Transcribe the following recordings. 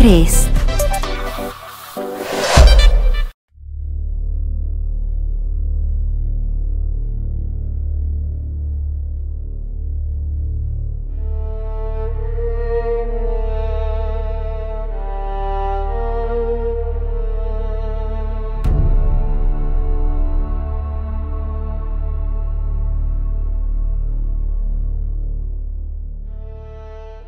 crees?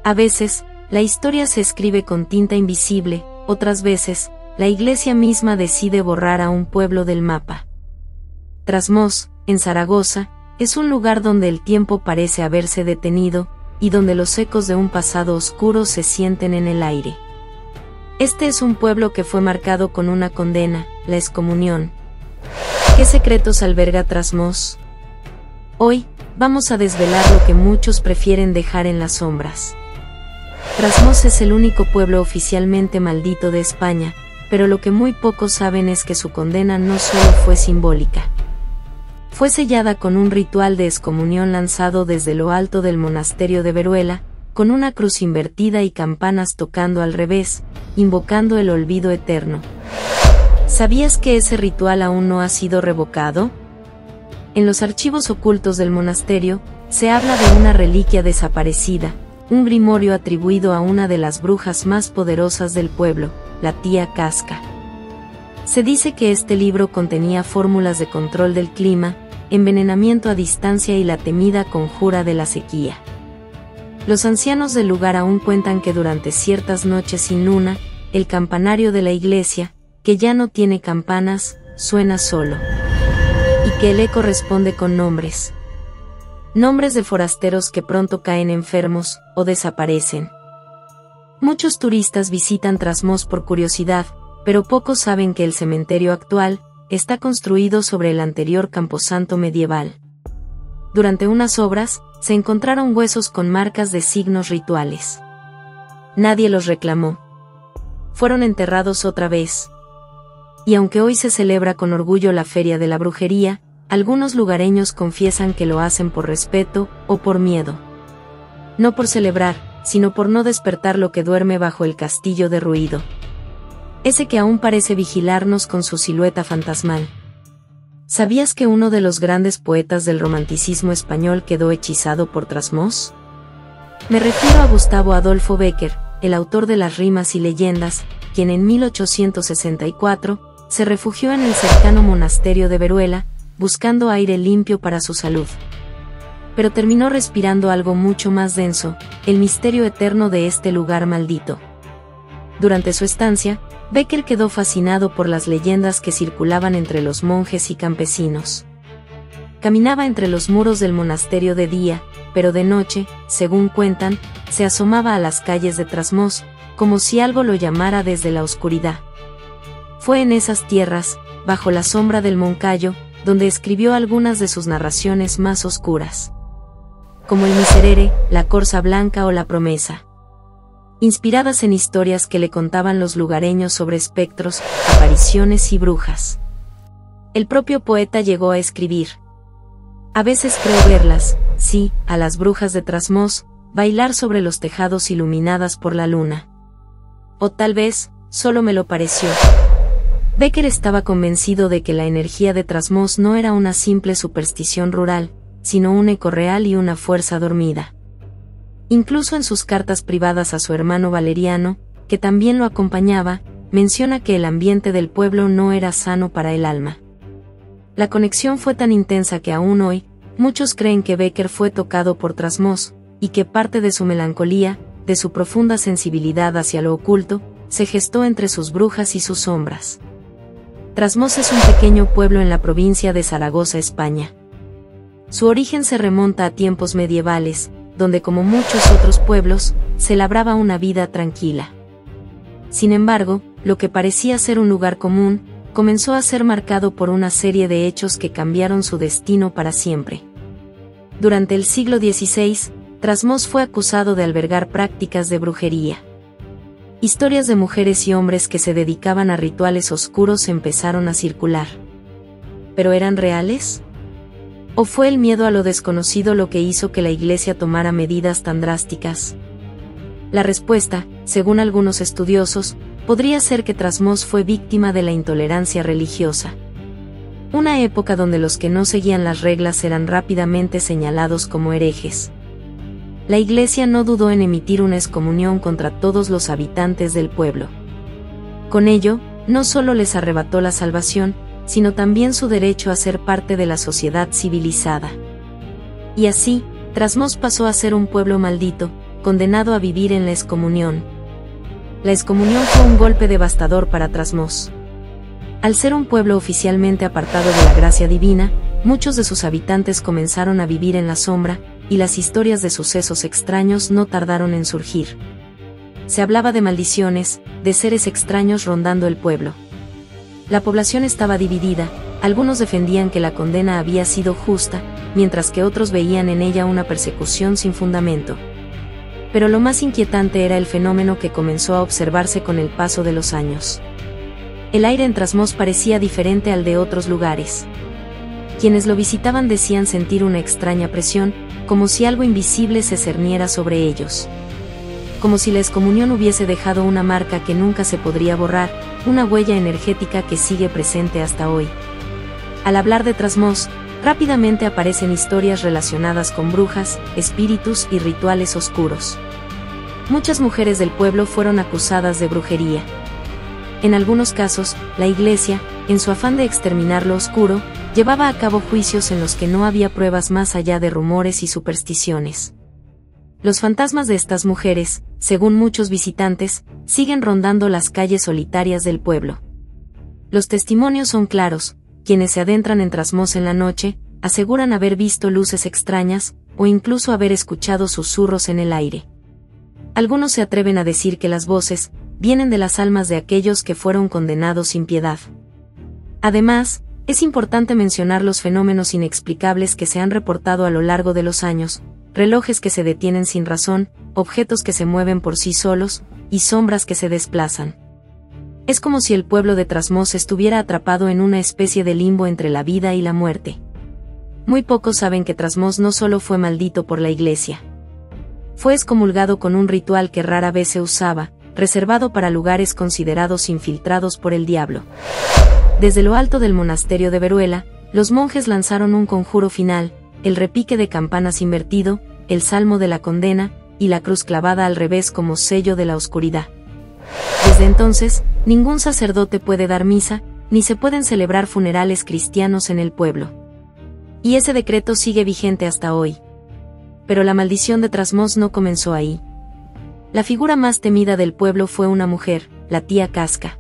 A veces, la historia se escribe con tinta invisible, otras veces, la Iglesia misma decide borrar a un pueblo del mapa. Trasmoz, en Zaragoza, es un lugar donde el tiempo parece haberse detenido, y donde los ecos de un pasado oscuro se sienten en el aire. Este es un pueblo que fue marcado con una condena, la excomunión. ¿Qué secretos alberga Trasmoz? Hoy, vamos a desvelar lo que muchos prefieren dejar en las sombras. Trasmoz es el único pueblo oficialmente maldito de España, pero lo que muy pocos saben es que su condena no solo fue simbólica. Fue sellada con un ritual de excomunión lanzado desde lo alto del monasterio de Veruela, con una cruz invertida y campanas tocando al revés, invocando el olvido eterno. ¿Sabías que ese ritual aún no ha sido revocado? En los archivos ocultos del monasterio, se habla de una reliquia desaparecida, un grimorio atribuido a una de las brujas más poderosas del pueblo, la tía Casca. Se dice que este libro contenía fórmulas de control del clima, envenenamiento a distancia y la temida conjura de la sequía. Los ancianos del lugar aún cuentan que durante ciertas noches sin luna, el campanario de la iglesia, que ya no tiene campanas, suena solo. Y que el eco responde con nombres. Nombres de forasteros que pronto caen enfermos, o desaparecen. Muchos turistas visitan Trasmoz por curiosidad, pero pocos saben que el cementerio actual está construido sobre el anterior camposanto medieval. Durante unas obras, se encontraron huesos con marcas de signos rituales. Nadie los reclamó. Fueron enterrados otra vez. Y aunque hoy se celebra con orgullo la Feria de la Brujería, algunos lugareños confiesan que lo hacen por respeto o por miedo. No por celebrar, sino por no despertar lo que duerme bajo el castillo derruido. Ese que aún parece vigilarnos con su silueta fantasmal. ¿Sabías que uno de los grandes poetas del romanticismo español quedó hechizado por Trasmoz? Me refiero a Gustavo Adolfo Bécquer, el autor de las rimas y leyendas, quien en 1864 se refugió en el cercano monasterio de Veruela, buscando aire limpio para su salud. Pero terminó respirando algo mucho más denso, el misterio eterno de este lugar maldito. Durante su estancia, Bécquer quedó fascinado por las leyendas que circulaban entre los monjes y campesinos. Caminaba entre los muros del monasterio de día, pero de noche, según cuentan, se asomaba a las calles de Trasmoz, como si algo lo llamara desde la oscuridad. Fue en esas tierras, bajo la sombra del Moncayo, donde escribió algunas de sus narraciones más oscuras. Como el Miserere, la Corza Blanca o la Promesa. Inspiradas en historias que le contaban los lugareños sobre espectros, apariciones y brujas. El propio poeta llegó a escribir: a veces creo verlas, sí, a las brujas de Trasmoz, bailar sobre los tejados iluminadas por la luna. O tal vez, solo me lo pareció. Bécquer estaba convencido de que la energía de Trasmoz no era una simple superstición rural, sino un eco real y una fuerza dormida. Incluso en sus cartas privadas a su hermano Valeriano, que también lo acompañaba, menciona que el ambiente del pueblo no era sano para el alma. La conexión fue tan intensa que aún hoy, muchos creen que Bécquer fue tocado por Trasmoz, y que parte de su melancolía, de su profunda sensibilidad hacia lo oculto, se gestó entre sus brujas y sus sombras. Trasmoz es un pequeño pueblo en la provincia de Zaragoza, España. Su origen se remonta a tiempos medievales, donde como muchos otros pueblos, se labraba una vida tranquila. Sin embargo, lo que parecía ser un lugar común, comenzó a ser marcado por una serie de hechos que cambiaron su destino para siempre. Durante el siglo XVI, Trasmoz fue acusado de albergar prácticas de brujería. Historias de mujeres y hombres que se dedicaban a rituales oscuros empezaron a circular. ¿Pero eran reales? ¿O fue el miedo a lo desconocido lo que hizo que la Iglesia tomara medidas tan drásticas? La respuesta, según algunos estudiosos, podría ser que Trasmoz fue víctima de la intolerancia religiosa. Una época donde los que no seguían las reglas eran rápidamente señalados como herejes. La Iglesia no dudó en emitir una excomunión contra todos los habitantes del pueblo. Con ello, no solo les arrebató la salvación, sino también su derecho a ser parte de la sociedad civilizada. Y así, Trasmoz pasó a ser un pueblo maldito, condenado a vivir en la excomunión. La excomunión fue un golpe devastador para Trasmoz. Al ser un pueblo oficialmente apartado de la gracia divina, muchos de sus habitantes comenzaron a vivir en la sombra, y las historias de sucesos extraños no tardaron en surgir. Se hablaba de maldiciones, de seres extraños rondando el pueblo. La población estaba dividida, algunos defendían que la condena había sido justa, mientras que otros veían en ella una persecución sin fundamento. Pero lo más inquietante era el fenómeno que comenzó a observarse con el paso de los años. El aire en Trasmoz parecía diferente al de otros lugares. Quienes lo visitaban decían sentir una extraña presión, como si algo invisible se cerniera sobre ellos. Como si la excomunión hubiese dejado una marca que nunca se podría borrar, una huella energética que sigue presente hasta hoy. Al hablar de Trasmoz, rápidamente aparecen historias relacionadas con brujas, espíritus y rituales oscuros. Muchas mujeres del pueblo fueron acusadas de brujería. En algunos casos, la Iglesia, en su afán de exterminar lo oscuro, llevaba a cabo juicios en los que no había pruebas más allá de rumores y supersticiones. Los fantasmas de estas mujeres, según muchos visitantes, siguen rondando las calles solitarias del pueblo. Los testimonios son claros, quienes se adentran en Trasmoz en la noche, aseguran haber visto luces extrañas, o incluso haber escuchado susurros en el aire. Algunos se atreven a decir que las voces vienen de las almas de aquellos que fueron condenados sin piedad. Además, es importante mencionar los fenómenos inexplicables que se han reportado a lo largo de los años: relojes que se detienen sin razón, objetos que se mueven por sí solos, y sombras que se desplazan. Es como si el pueblo de Trasmoz estuviera atrapado en una especie de limbo entre la vida y la muerte. Muy pocos saben que Trasmoz no solo fue maldito por la Iglesia. Fue excomulgado con un ritual que rara vez se usaba, reservado para lugares considerados infiltrados por el diablo. Desde lo alto del monasterio de Veruela, los monjes lanzaron un conjuro final: el repique de campanas invertido, el salmo de la condena, y la cruz clavada al revés como sello de la oscuridad. Desde entonces, ningún sacerdote puede dar misa, ni se pueden celebrar funerales cristianos en el pueblo. Y ese decreto sigue vigente hasta hoy. Pero la maldición de Trasmoz no comenzó ahí. La figura más temida del pueblo fue una mujer, la tía Casca.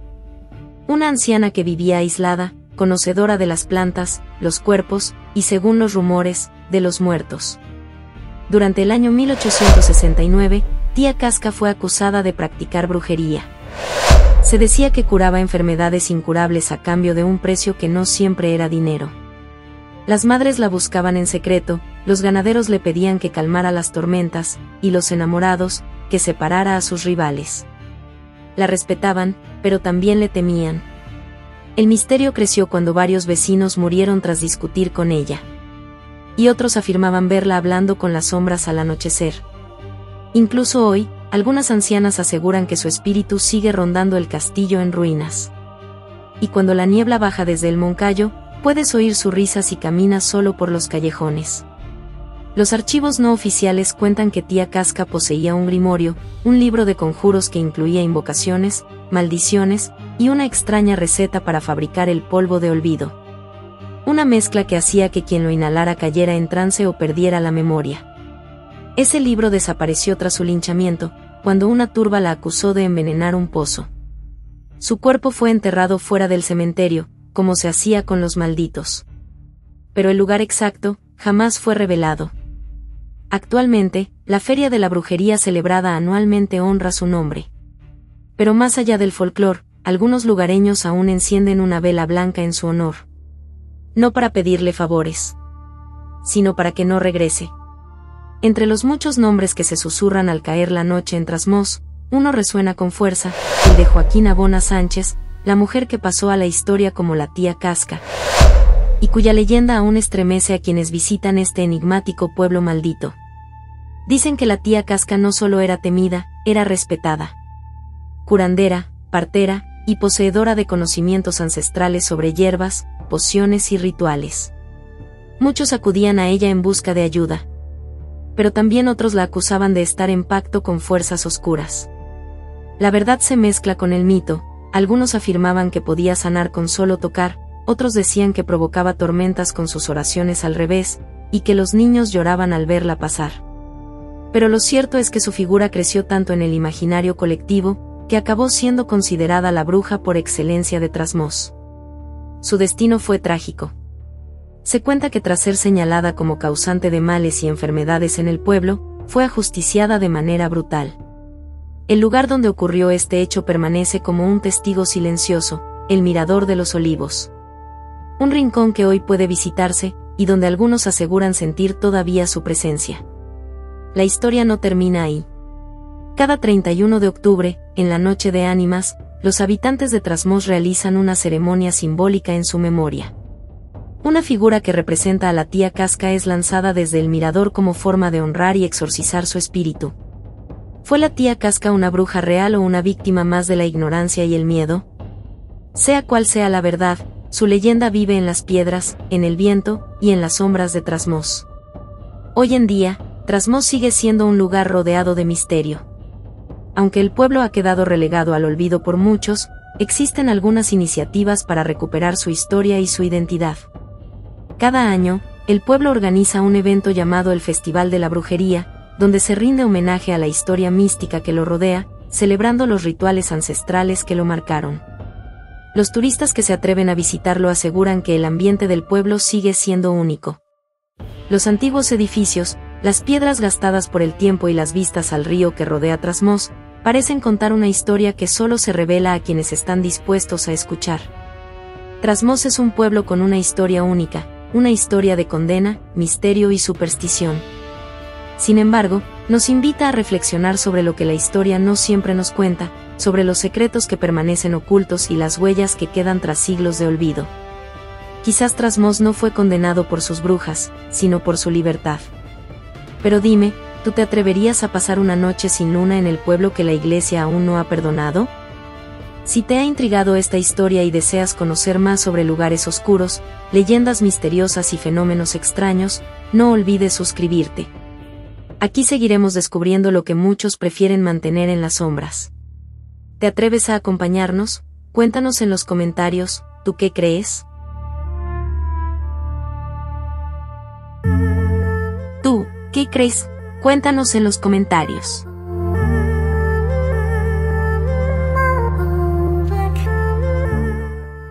Una anciana que vivía aislada, conocedora de las plantas, los cuerpos, y según los rumores, de los muertos. Durante el año 1869, tía Casca fue acusada de practicar brujería. Se decía que curaba enfermedades incurables a cambio de un precio que no siempre era dinero. Las madres la buscaban en secreto, los ganaderos le pedían que calmara las tormentas, y los enamorados, que separara a sus rivales. La respetaban, pero también le temían. El misterio creció cuando varios vecinos murieron tras discutir con ella. Y otros afirmaban verla hablando con las sombras al anochecer. Incluso hoy, algunas ancianas aseguran que su espíritu sigue rondando el castillo en ruinas. Y cuando la niebla baja desde el Moncayo, puedes oír su risa si caminas solo por los callejones. Los archivos no oficiales cuentan que tía Casca poseía un grimorio, un libro de conjuros que incluía invocaciones, maldiciones, y una extraña receta para fabricar el polvo de olvido. Una mezcla que hacía que quien lo inhalara cayera en trance o perdiera la memoria. Ese libro desapareció tras su linchamiento, cuando una turba la acusó de envenenar un pozo. Su cuerpo fue enterrado fuera del cementerio, como se hacía con los malditos. Pero el lugar exacto jamás fue revelado. Actualmente, la Feria de la Brujería celebrada anualmente honra su nombre. Pero más allá del folclore, algunos lugareños aún encienden una vela blanca en su honor. No para pedirle favores, sino para que no regrese. Entre los muchos nombres que se susurran al caer la noche en Trasmoz, uno resuena con fuerza: el de Joaquina Bona Sánchez, la mujer que pasó a la historia como la tía Casca, y cuya leyenda aún estremece a quienes visitan este enigmático pueblo maldito. Dicen que la tía Casca no solo era temida, era respetada. curandera, partera, y poseedora de conocimientos ancestrales sobre hierbas, pociones y rituales. Muchos acudían a ella en busca de ayuda. Pero también otros la acusaban de estar en pacto con fuerzas oscuras. La verdad se mezcla con el mito, algunos afirmaban que podía sanar con solo tocar, otros decían que provocaba tormentas con sus oraciones al revés, y que los niños lloraban al verla pasar. Pero lo cierto es que su figura creció tanto en el imaginario colectivo, que acabó siendo considerada la bruja por excelencia de Trasmoz. Su destino fue trágico. Se cuenta que tras ser señalada como causante de males y enfermedades en el pueblo, fue ajusticiada de manera brutal. El lugar donde ocurrió este hecho permanece como un testigo silencioso, el Mirador de los Olivos. Un rincón que hoy puede visitarse, y donde algunos aseguran sentir todavía su presencia. La historia no termina ahí. Cada 31 de octubre, en la Noche de Ánimas, los habitantes de Trasmoz realizan una ceremonia simbólica en su memoria. Una figura que representa a la tía Casca es lanzada desde el mirador como forma de honrar y exorcizar su espíritu. ¿Fue la tía Casca una bruja real o una víctima más de la ignorancia y el miedo? Sea cual sea la verdad, su leyenda vive en las piedras, en el viento, y en las sombras de Trasmoz. Hoy en día, Trasmoz sigue siendo un lugar rodeado de misterio. Aunque el pueblo ha quedado relegado al olvido por muchos, existen algunas iniciativas para recuperar su historia y su identidad. Cada año, el pueblo organiza un evento llamado el Festival de la Brujería, donde se rinde homenaje a la historia mística que lo rodea, celebrando los rituales ancestrales que lo marcaron. Los turistas que se atreven a visitarlo aseguran que el ambiente del pueblo sigue siendo único. Los antiguos edificios, las piedras gastadas por el tiempo y las vistas al río que rodea Trasmoz, parecen contar una historia que solo se revela a quienes están dispuestos a escuchar. Trasmoz es un pueblo con una historia única, una historia de condena, misterio y superstición. Sin embargo, nos invita a reflexionar sobre lo que la historia no siempre nos cuenta, sobre los secretos que permanecen ocultos y las huellas que quedan tras siglos de olvido. Quizás Trasmoz no fue condenado por sus brujas, sino por su libertad. Pero dime, ¿tú te atreverías a pasar una noche sin luna en el pueblo que la iglesia aún no ha perdonado? Si te ha intrigado esta historia y deseas conocer más sobre lugares oscuros, leyendas misteriosas y fenómenos extraños, no olvides suscribirte. Aquí seguiremos descubriendo lo que muchos prefieren mantener en las sombras. ¿Te atreves a acompañarnos? Cuéntanos en los comentarios, ¿tú qué crees? ¿Tú qué crees? Cuéntanos en los comentarios.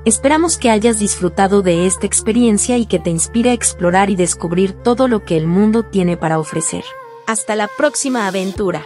Esperamos que hayas disfrutado de esta experiencia y que te inspire a explorar y descubrir todo lo que el mundo tiene para ofrecer. Hasta la próxima aventura.